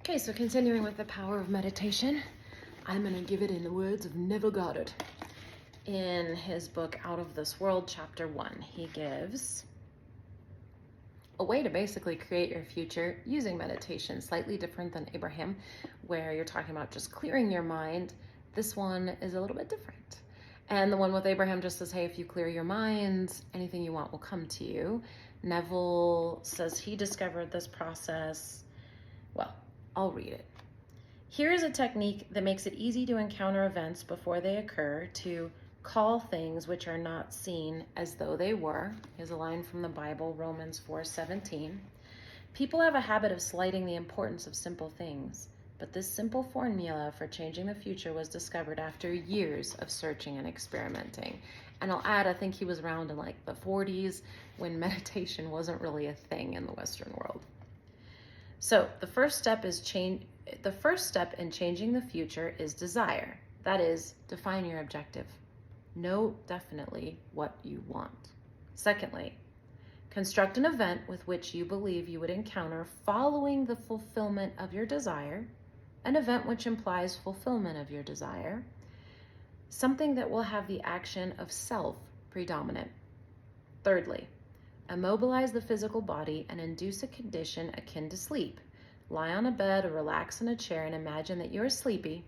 Okay, so continuing with the power of meditation, I'm going to give it in the words of Neville Goddard. In his book, Out of This World, Chapter 1, he gives a way to basically create your future using meditation, slightly different than Abraham, where you're talking about just clearing your mind. This one is a little bit different. And the one with Abraham just says, hey, if you clear your mind, anything you want will come to you. Neville says he discovered this process. Well, I'll read it. Here is a technique that makes it easy to encounter events before they occur, to call things which are not seen as though they were. Here's a line from the Bible, Romans 4:17. People have a habit of slighting the importance of simple things, but this simple formula for changing the future was discovered after years of searching and experimenting. And I'll add, I think he was around in like the 40s when meditation wasn't really a thing in the Western world. So the first step in changing the future is desire. That is, define your objective. Know definitely what you want. Secondly, construct an event with which you believe you would encounter following the fulfillment of your desire, an event which implies fulfillment of your desire, something that will have the action of self predominant. Thirdly, immobilize the physical body and induce a condition akin to sleep. Lie on a bed or relax in a chair and imagine that you are sleepy.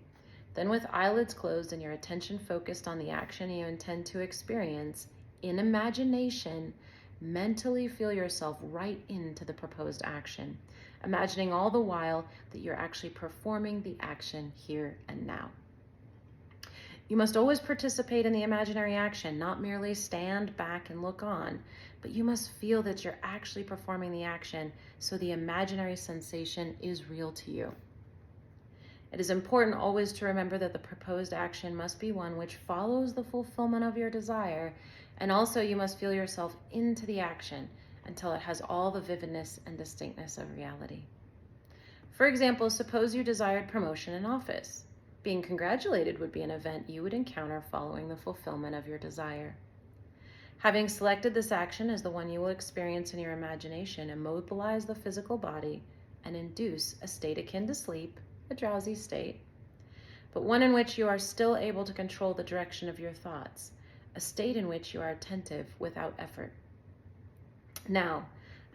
Then, with eyelids closed and your attention focused on the action you intend to experience, in imagination, mentally feel yourself right into the proposed action, imagining all the while that you're actually performing the action here and now. You must always participate in the imaginary action, not merely stand back and look on, but you must feel that you're actually performing the action, so the imaginary sensation is real to you. It is important always to remember that the proposed action must be one which follows the fulfillment of your desire, and also you must feel yourself into the action until it has all the vividness and distinctness of reality. For example, suppose you desired promotion in office. Being congratulated would be an event you would encounter following the fulfillment of your desire. Having selected this action as the one you will experience in your imagination, immobilize the physical body and induce a state akin to sleep, a drowsy state, but one in which you are still able to control the direction of your thoughts, a state in which you are attentive without effort. Now,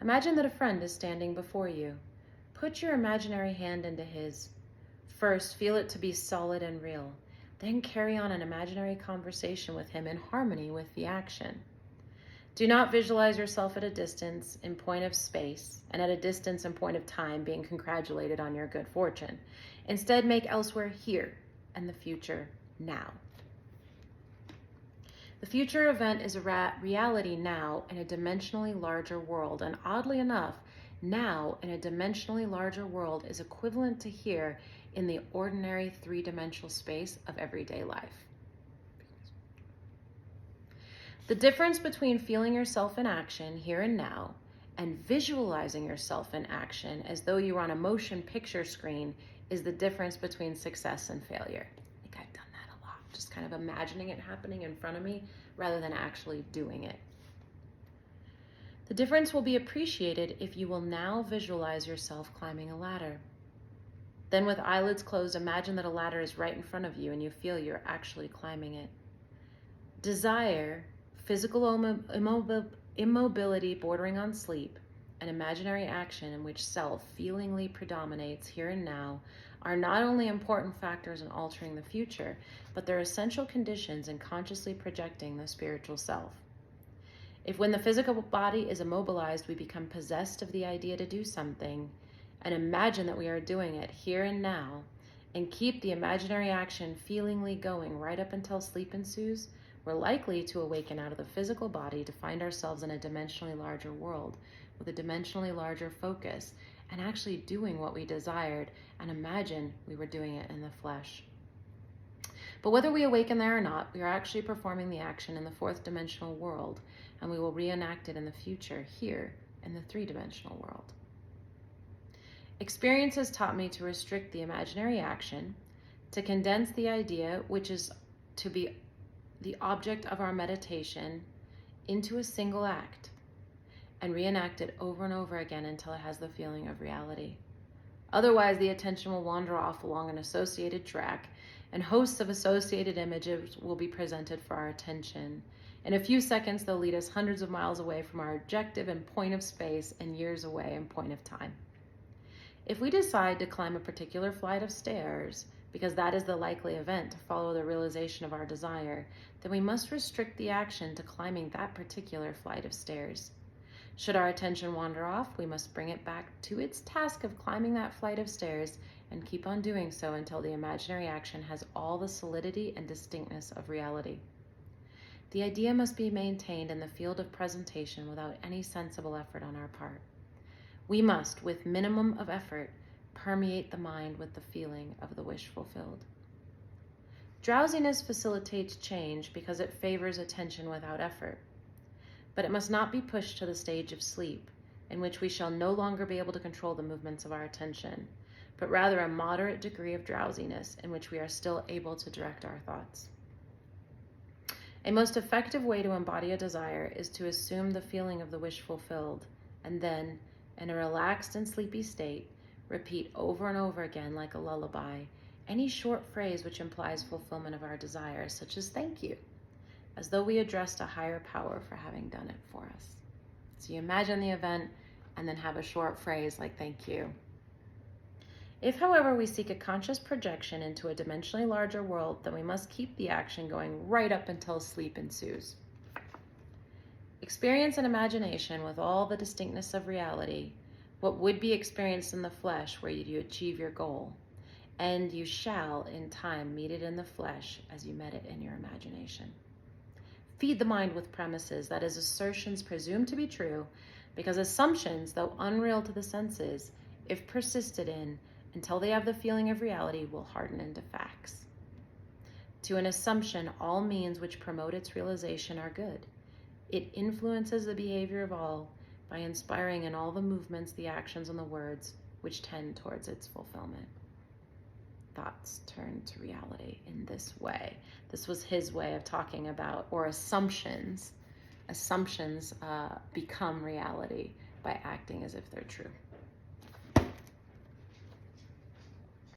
imagine that a friend is standing before you. Put your imaginary hand into his. First, feel it to be solid and real. Then carry on an imaginary conversation with him in harmony with the action. Do not visualize yourself at a distance in point of space and at a distance in point of time being congratulated on your good fortune. Instead, make elsewhere here and the future now. The future event is a reality now in a dimensionally larger world, and oddly enough, now in a dimensionally larger world is equivalent to here in the ordinary three-dimensional space of everyday life. The difference between feeling yourself in action here and now and visualizing yourself in action as though you were on a motion picture screen is the difference between success and failure. I think I've done that a lot, just kind of imagining it happening in front of me rather than actually doing it. The difference will be appreciated if you will now visualize yourself climbing a ladder. Then, with eyelids closed, imagine that a ladder is right in front of you and you feel you're actually climbing it. Desire, physical immobility bordering on sleep, and imaginary action in which self feelingly predominates here and now are not only important factors in altering the future, but they're essential conditions in consciously projecting the spiritual self. If when the physical body is immobilized, we become possessed of the idea to do something, and imagine that we are doing it here and now, and keep the imaginary action feelingly going right up until sleep ensues, we're likely to awaken out of the physical body to find ourselves in a dimensionally larger world with a dimensionally larger focus and actually doing what we desired and imagine we were doing it in the flesh. But whether we awaken there or not, we are actually performing the action in the fourth dimensional world, and we will reenact it in the future here in the three-dimensional world. Experience has taught me to restrict the imaginary action, to condense the idea, which is to be the object of our meditation, into a single act, and reenact it over and over again until it has the feeling of reality. Otherwise, the attention will wander off along an associated track, and hosts of associated images will be presented for our attention. In a few seconds, they'll lead us hundreds of miles away from our objective and point of space, and years away in point of time. If we decide to climb a particular flight of stairs, because that is the likely event to follow the realization of our desire, then we must restrict the action to climbing that particular flight of stairs. Should our attention wander off, we must bring it back to its task of climbing that flight of stairs and keep on doing so until the imaginary action has all the solidity and distinctness of reality. The idea must be maintained in the field of presentation without any sensible effort on our part. We must, with minimum of effort, permeate the mind with the feeling of the wish fulfilled. Drowsiness facilitates change because it favors attention without effort. But it must not be pushed to the stage of sleep, in which we shall no longer be able to control the movements of our attention, but rather a moderate degree of drowsiness in which we are still able to direct our thoughts. A most effective way to embody a desire is to assume the feeling of the wish fulfilled, and then, in a relaxed and sleepy state, repeat over and over again like a lullaby any short phrase which implies fulfillment of our desire, such as "thank you," as though we addressed a higher power for having done it for us. So you imagine the event and then have a short phrase like "thank you." If, however, we seek a conscious projection into a dimensionally larger world, then we must keep the action going right up until sleep ensues. Experience and imagination with all the distinctness of reality, what would be experienced in the flesh where you achieve your goal, and you shall in time meet it in the flesh as you met it in your imagination. Feed the mind with premises, that is, assertions presumed to be true, because assumptions, though unreal to the senses, if persisted in until they have the feeling of reality, will harden into facts. To an assumption, all means which promote its realization are good. It influences the behavior of all by inspiring in all the movements, the actions, and the words which tend towards its fulfillment. Thoughts turn to reality in this way. This was his way of talking about, or assumptions. Assumptions become reality by acting as if they're true.